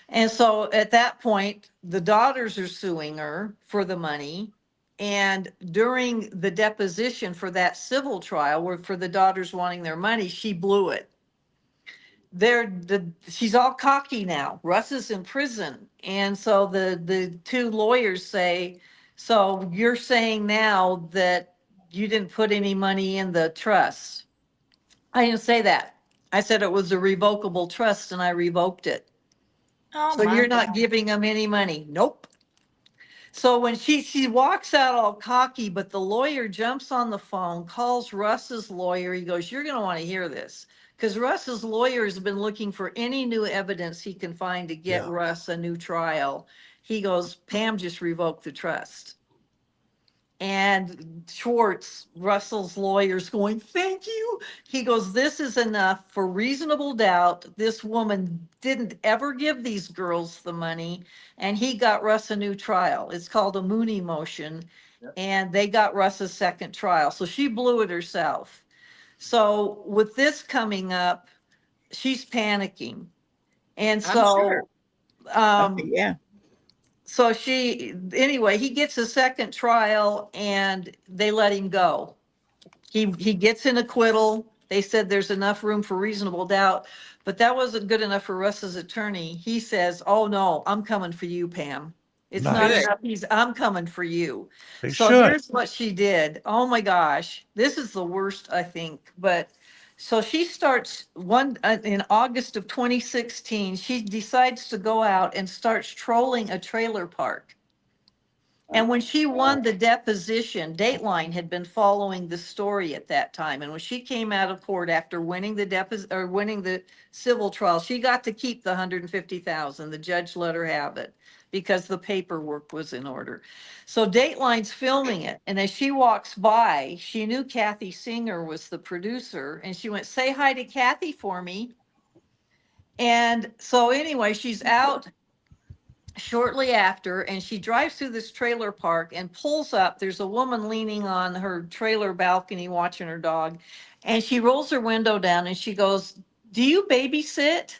And so at that point, the daughters are suing her for the money. And during the deposition for that civil trial, where for the daughters wanting their money, she blew it. She's all cocky now. Russ is in prison. And so the two lawyers say, so you're saying now that you didn't put any money in the trust? I didn't say that. I said it was a revocable trust and I revoked it. Oh So my you're not God. giving them any money? Nope. So when she walks out all cocky, but the lawyer jumps on the phone, calls Russ's lawyer. He goes, you're going to want to hear this. Because Russ's lawyer has been looking for any new evidence he can find to get Yeah. Russ a new trial. He goes, Pam just revoked the trust. And Schwartz, Russell's lawyer's going, thank you. He goes, this is enough for reasonable doubt. This woman didn't ever give these girls the money, and he got Russ a new trial. It's called a Mooney motion, Yep. and they got Russ a second trial. So she blew it herself. So with this coming up, she's panicking. And I'm sure. Yeah. so anyway, he gets a second trial and they let him go. He gets an acquittal. They said there's enough room for reasonable doubt, but that wasn't good enough for Russ's attorney. He says, oh no, I'm coming for you, Pam. It's not Nice. enough. I'm coming for you. They So should. here's what she did. Oh my gosh, this is the worst, I think. But so she starts in August of 2016, she decides to go out and starts trolling a trailer park. And when she won the deposition, Dateline had been following the story at that time. And when she came out of court after winning winning the civil trial, she got to keep the 150,000. The judge let her have it because the paperwork was in order. So Dateline's filming it. And as she walks by, she knew Kathy Singer was the producer. And she went, say hi to Kathy for me. And so anyway, she's out shortly after, and she drives through this trailer park and pulls up. There's a woman leaning on her trailer balcony watching her dog, and she rolls her window down and she goes, do you babysit?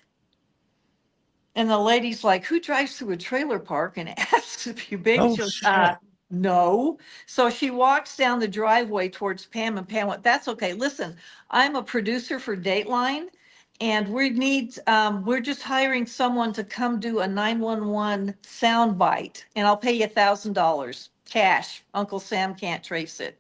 And the lady's like, who drives through a trailer park and asks if you baby? Oh She goes, shit. no. So she walks down the driveway towards Pam, and Pam went, that's okay. Listen, I'm a producer for Dateline, and we're just hiring someone to come do a 911 sound bite, and I'll pay you $1,000 cash. Uncle Sam can't trace it.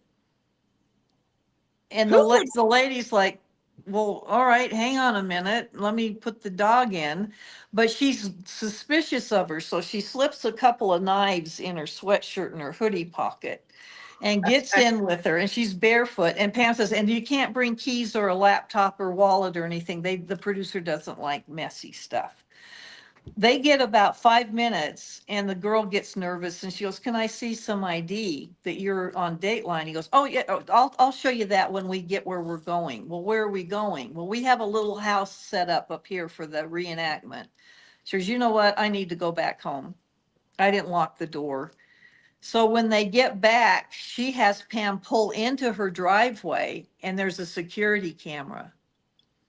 And Who would the lady's like, well, all right, hang on a minute. Let me put the dog in. But she's suspicious of her. So she slips a couple of knives in her sweatshirt and her hoodie pocket and gets in with her. And she's barefoot. And Pam says, and you can't bring keys or a laptop or wallet or anything. The producer doesn't like messy stuff. They get about 5 minutes and the girl gets nervous and she goes, can I see some ID that you're on Dateline? He goes, oh yeah, I'll show you that when we get where we're going. Well, where are we going? Well, we have a little house set up here for the reenactment. She goes, you know what? I need to go back home. I didn't lock the door. So when they get back, she has Pam pull into her driveway and there's a security camera.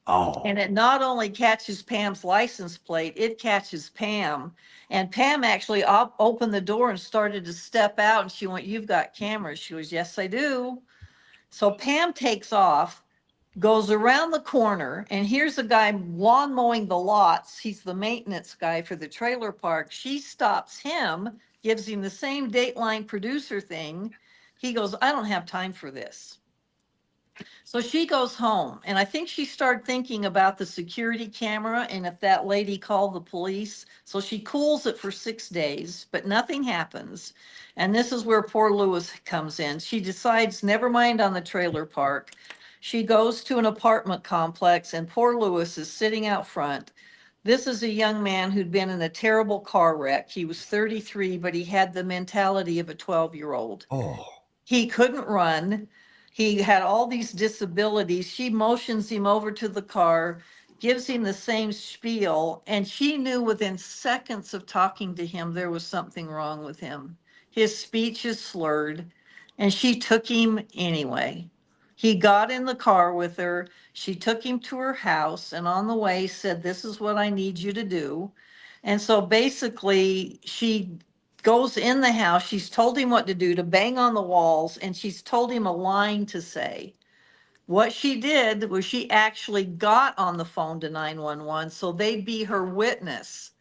Oh. And it not only catches Pam's license plate, it catches Pam. And Pam actually opened the door and started to step out. And she went, you've got cameras. She goes, yes, I do. So Pam takes off, goes around the corner, and here's a guy lawn mowing the lots. He's the maintenance guy for the trailer park. She stops him, gives him the same Dateline producer thing. He goes, I don't have time for this. So she goes home, and I think she started thinking about the security camera and if that lady called the police. So she cools it for 6 days, but nothing happens. And this is where poor Lewis comes in. She decides, never mind on the trailer park. She goes to an apartment complex, and poor Lewis is sitting out front. This is a young man who'd been in a terrible car wreck. He was 33, but he had the mentality of a 12-year-old. Oh, He couldn't run. He had all these disabilities. She motions him over to the car, gives him the same spiel, and she knew within seconds of talking to him there was something wrong with him. His speech is slurred, and she took him anyway. He got in the car with her. She took him to her house, and on the way said, "This is what I need you to do." And so basically, she goes in the house. She's told him what to do, to bang on the walls, and she's told him a line to say. What she did was she actually got on the phone to 911 so they'd be her witness.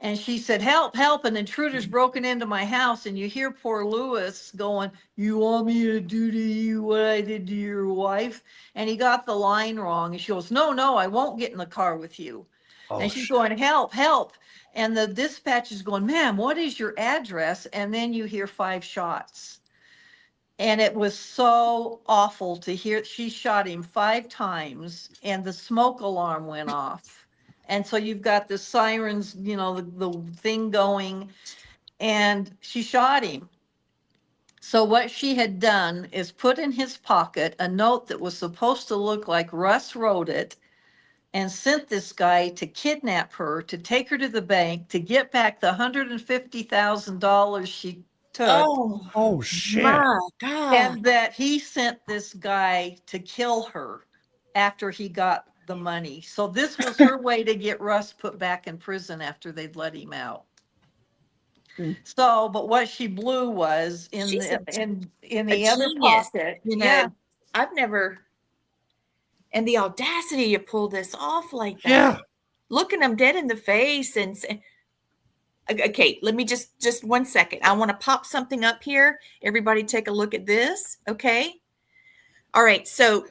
And she said, "Help, help, an intruder's broken into my house." And you hear poor Lewis going, "You want me to do to you what I did to your wife?" And he got the line wrong. And she goes, "No, no, I won't get in the car with you." oh, And she's shit. going, "Help, help." And the dispatch is going, "Ma'am, what is your address?" And then you hear 5 shots. And it was so awful to hear. She shot him 5 times and the smoke alarm went off. And so you've got the sirens, the thing going, and she shot him. So what she had done is put in his pocket a note that was supposed to look like Russ wrote it and sent this guy to kidnap her, to take her to the bank, to get back the $150,000 she took. Oh, Oh, shit. my God. And that he sent this guy to kill her after he got the money. So this was her way to get Russ put back in prison after they'd let him out. So, but what she blew was in She's in a the other genius. pocket. You know, Yeah. I've never, and the audacity to pull this off like that. Yeah. Looking them dead in the face and say, okay, let me just 1 second. I want to pop something up here. Everybody take a look at this. Okay. All right. So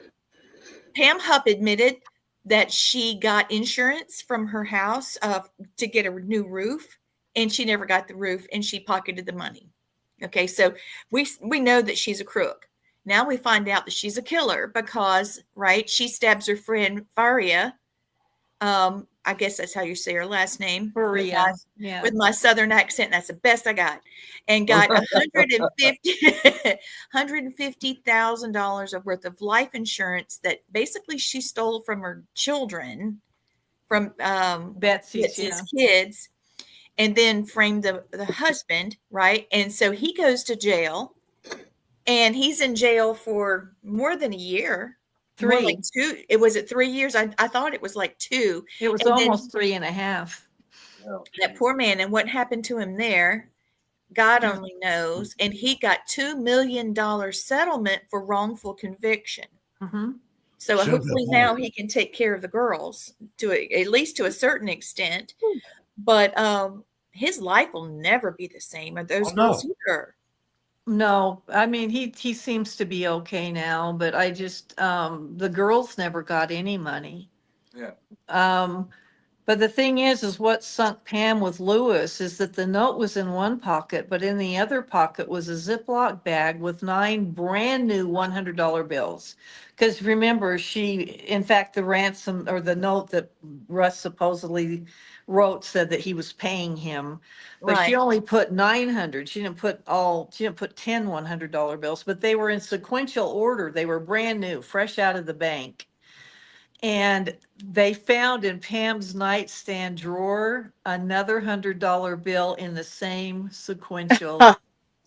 Pam Hupp admitted that she got insurance from her house to get a new roof, and she never got the roof, and she pocketed the money. Okay. So we know that she's a crook. Now we find out that she's a killer because, right, she stabs her friend Faria. I guess that's how you say her last name. Faria. Yeah. With my southern accent, that's the best I got. And got $150,000 worth of life insurance that basically she stole from her children, from Betsy's, Betsy's kids, and then framed the husband, right? And so he goes to jail, and he's in jail for more than a year. 3. More like 2. It was at 3 years. I thought it was like 2. It was And then almost 3.5. that poor man, and what happened to him there, God only knows. And he got $2 million settlement for wrongful conviction. Mm-hmm. So Should've hopefully been now more. he can take care of the girls at least to a certain extent. But his life will never be the same, or those Oh, girls no. either. No, I mean, he seems to be okay now, but I just, the girls never got any money. Yeah. But the thing is what sunk Pam with Lewis is that the note was in one pocket, but in the other pocket was a Ziploc bag with 9 brand new $100 bills. Because remember, in fact, the ransom or the note that Russ supposedly wrote said that he was paying him, but she Right. only put 900. She didn't put 10 $100 bills, but they were in sequential order. They were brand new, fresh out of the bank. And they found in Pam's nightstand drawer another $100 bill in the same sequential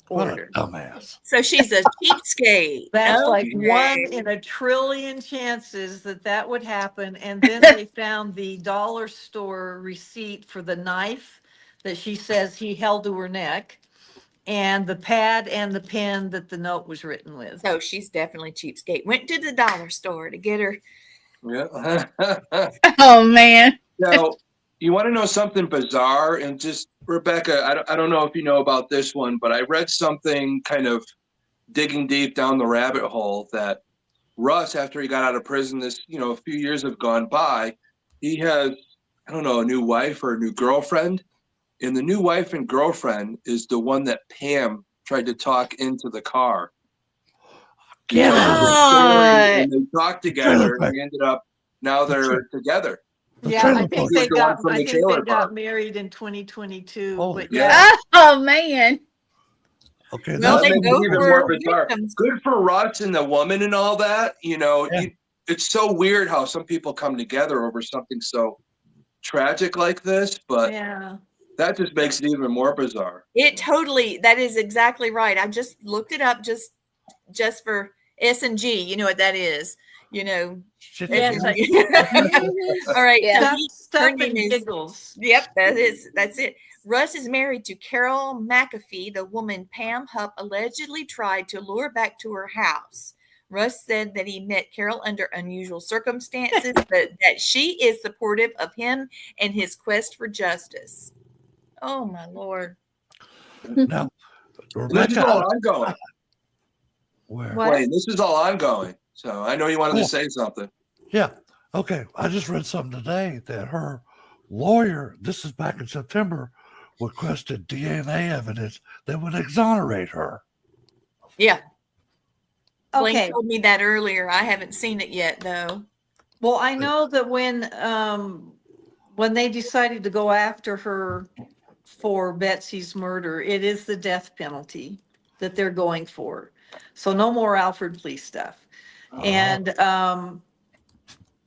What a order. dumbass. So she's a cheapskate. That's like Okay. 1 in a trillion chances that would happen. And then they found the dollar store receipt for the knife that she says he held to her neck, and the pad and the pen that the note was written with. So she's definitely cheapskate. Went to the dollar store to get her. Yeah. Oh man. Now, you want to know something bizarre? And just, Rebecca, I don't know if you know about this one, but I read something kind of digging deep down the rabbit hole that Russ, after he got out of prison, a few years have gone by, he has, I don't know, a new wife or a new girlfriend. And the new wife and girlfriend is the one that Pam tried to talk into the car. Get And out. God. they talked together, and they ended up, now they're together. Yeah, I trailer think park. He was the one from I the think they trailer got park. married in 2022, Holy but yeah. Oh man. Okay, Well, That they makes it both even were more bizarre. victims. Good for Russ and the woman and all that. Yeah. It's so weird how some people come together over something so tragic like this, but Yeah. that just makes it even more bizarre. That is exactly right. I just looked it up just for S&G. You know what that is? You know, Shit, Yes, yeah. All right. Yeah. So Stuff, her stuff name and is, giggles. yep, that's it. Russ is married to Carol McAfee, the woman Pam Hupp allegedly tried to lure back to her house. Russ said that he met Carol under unusual circumstances, but that she is supportive of him and his quest for justice. Oh my Lord. Now, And this is all Rebecca, ongoing. where? What? Wayne, this is all ongoing. So I know you wanted to Oh, say something. yeah. Okay. I just read something today that her lawyer, this is back in September, requested DNA evidence that would exonerate her. Yeah. Blaine Okay. told me that earlier. I haven't seen it yet, though. Well, I know that when they decided to go after her for Betsy's murder, it is the death penalty that they're going for. So no more Alfred Police stuff. And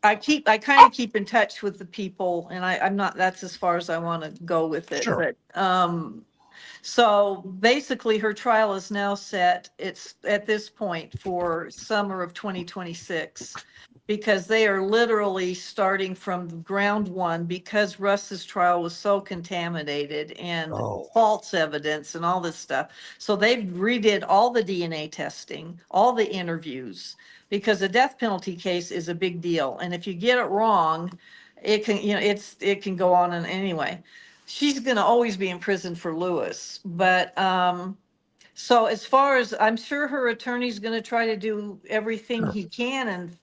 I kind of keep in touch with the people, and I'm not, that's as far as I want to go with it. Sure. But so basically her trial is now set. It's at this point for summer of 2026. Because they are literally starting from ground one because Russ's trial was so contaminated and Oh. false evidence and all this stuff. So they've redid all the DNA testing, all the interviews, because a death penalty case is a big deal. And if you get it wrong, it can, it can go on. And anyway, she's going to always be in prison for Lewis. But so as far as, I'm sure her attorney's going to try to do everything Sure. he can. And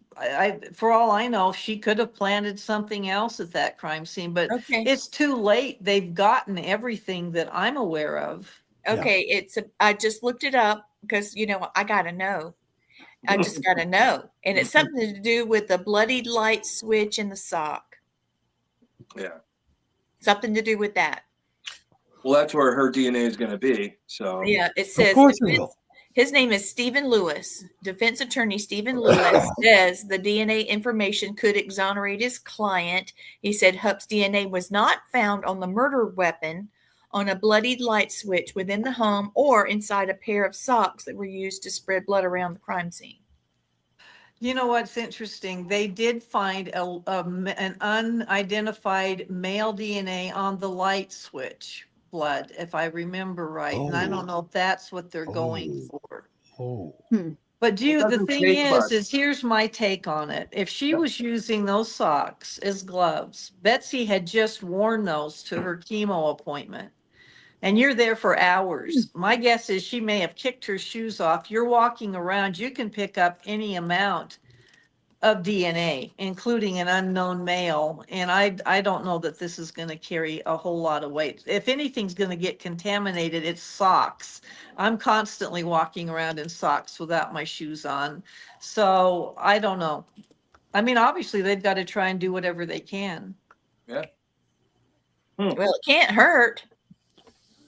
for all I know, she could have planted something else at that crime scene, but Okay. it's too late. They've gotten everything that I'm aware of. Okay. I just looked it up because, I got to know. I just got to know. And it's something to do with the bloodied light switch in the sock. Yeah. Something to do with that. Well, that's where her DNA is going to be. So Yeah. It Of says course it will. his name is Stephen Lewis. Defense attorney Stephen Lewis says the DNA information could exonerate his client. He said Hupp's DNA was not found on the murder weapon, on a bloodied light switch within the home, or inside a pair of socks that were used to spread blood around the crime scene. You know what's interesting? They did find an unidentified male DNA on the light switch blood, if I remember right. And I don't know if that's what they're going for. Oh. But it the doesn't thing take much. is here's my take on it. If she was using those socks as gloves, Betsy had just worn those to her chemo appointment. And you're there for hours. My guess is she may have kicked her shoes off. You're walking around, you can pick up any amount of DNA, including an unknown male. And I don't know that this is going to carry a whole lot of weight. If anything's going to get contaminated, it's socks. I'm constantly walking around in socks without my shoes on. So I don't know. I mean, obviously they've got to try and do whatever they can. yeah. Well, it can't hurt.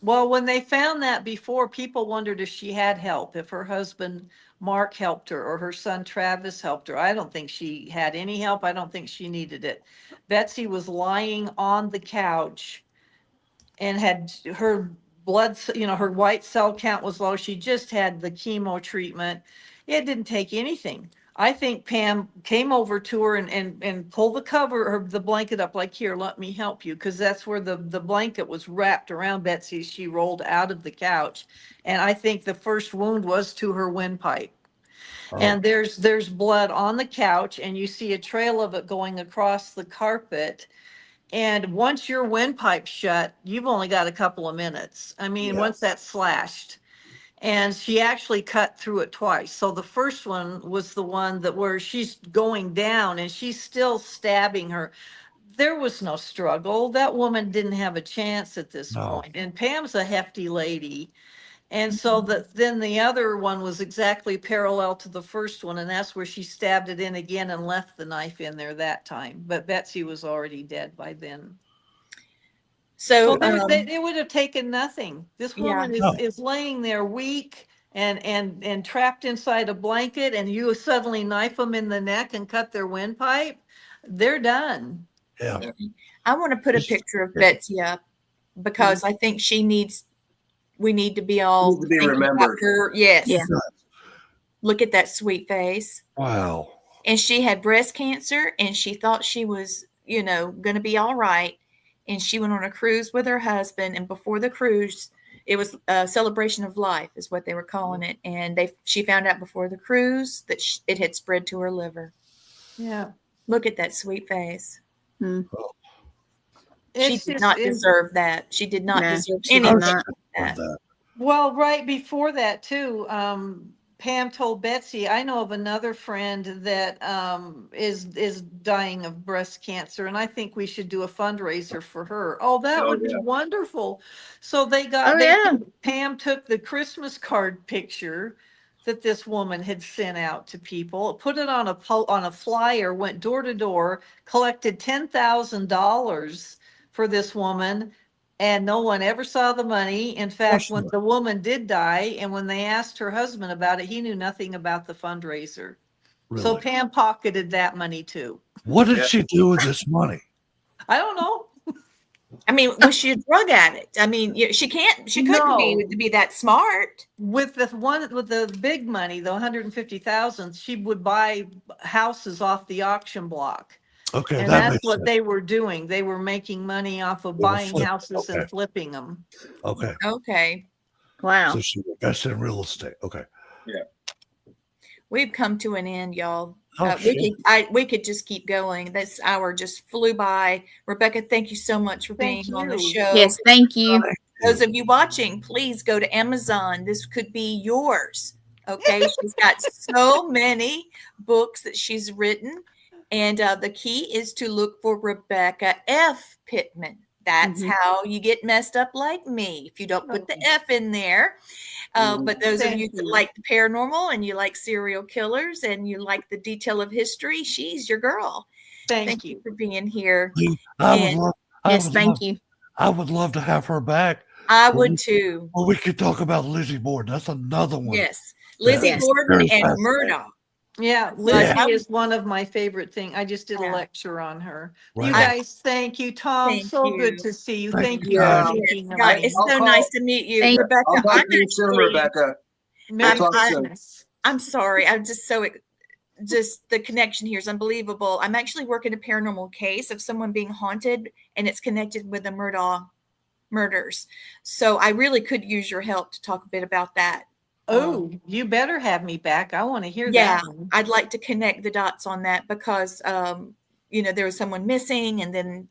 Well, when they found that before, people wondered if she had help, if her husband Mark helped her or her son Travis helped her. I don't think she had any help. I don't think she needed it. Betsy was lying on the couch and had her blood, her white cell count was low. She just had the chemo treatment. It didn't take anything. I think Pam came over to her and pulled the cover or the blanket up like, here, let me help you. Cause that's where the blanket was wrapped around Betsy. She rolled out of the couch. And I think the first wound was to her windpipe. And there's blood on the couch and you see a trail of it going across the carpet. And once your windpipe's shut, you've only got a couple of minutes. I mean, once that's slashed. And she actually cut through it twice. So the first one was the one that where she's going down and she's still stabbing her. There was no struggle. That woman didn't have a chance at this No. point. And Pam's a hefty lady. And so that then the other one was exactly parallel to the first one, and that's where she stabbed it in again and left the knife in there that time. But Betsy was already dead by then. So, It would have taken nothing. This woman No. is laying there weak and trapped inside a blanket, and you suddenly knife them in the neck and cut their windpipe. They're done. Yeah. I want to put a Just- picture of yeah. Betsy up because I think we need to be all Needs to be thinking about remembered. her. Yes. Yeah. Look at that sweet face. Wow. And she had breast cancer and she thought she was, going to be all right. And she went on a cruise with her husband. And before the cruise, it was a celebration of life is what they were calling it. And she found out before the cruise that it had spread to her liver. Yeah. Look at that sweet face. She It's did just- not it's- deserve that. She did not No, deserve she did anything not. like that. Well, right before that too, Pam told Betsy, I know of another friend that is dying of breast cancer, and I think we should do a fundraiser for her. Oh, that Oh, would be yeah. wonderful. So Pam took the Christmas card picture that this woman had sent out to people, put it on a flyer, went door to door, collected $10,000 for this woman. And no one ever saw the money. In fact, when the woman did die, and when they asked her husband about it, he knew nothing about the fundraiser. So Really. Pam pocketed that money too. What did Yeah. she do with this money? I don't know. I mean, was she a drug addict? I mean, she couldn't be that smart. With the big money, the 150,000, she would buy houses off the auction block. Okay, And that that's makes what sense. they were doing. They were making money off of They were buying flipping, houses and okay. flipping them. Okay. Okay. Wow. So she invested in real estate. Okay. We've come to an end, y'all. Oh, We could just keep going. This hour just flew by. Rebecca, thank you so much for Thank being on the you. show. Yes, thank you. Those of you watching, please go to Amazon. This could be yours. Okay. She's got so many books that she's written. And the key is to look for Rebecca F. Pittman. That's how you get messed up like me if you don't put the F in there. But those of you that like the paranormal and you like serial killers and you like the detail of history, she's your girl. Thank you for being here. I would love to have her back. I would too. Well, we could talk about Lizzie Borden. That's another one. Yes. Lizzie Borden and Murdoch. Yeah, Lizzie is one of my favorite things. I just did a lecture on her. Right. You guys, thank you, Tom. Thank so you. good to see you. Thank Thank you, you. guys. It's so nice to meet you, Thank- Rebecca. I'll talk to you soon, Rebecca. Merry talk soon. Christmas. I'm sorry. I'm just just the connection here is unbelievable. I'm actually working a paranormal case of someone being haunted, and it's connected with the Murdaugh murders. So I really could use your help to talk a bit about that. Oh, you better have me back. I want to hear Yeah, that one. I'd like to connect the dots on that because, there was someone missing and then,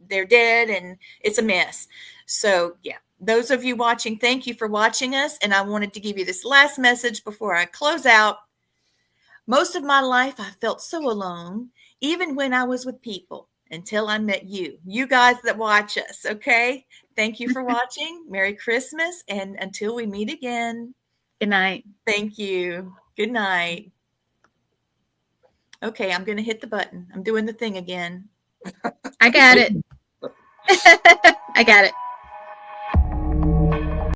they're dead and it's a mess. So yeah, those of you watching, thank you for watching us. And I wanted to give you this last message before I close out. Most of my life, I felt so alone, even when I was with people, until I met you guys that watch us. Okay. Thank you for watching. Merry Christmas. And until we meet again. Good night. Thank you. Good night. Okay, I'm going to hit the button. I'm doing the thing again. I got it. I got it.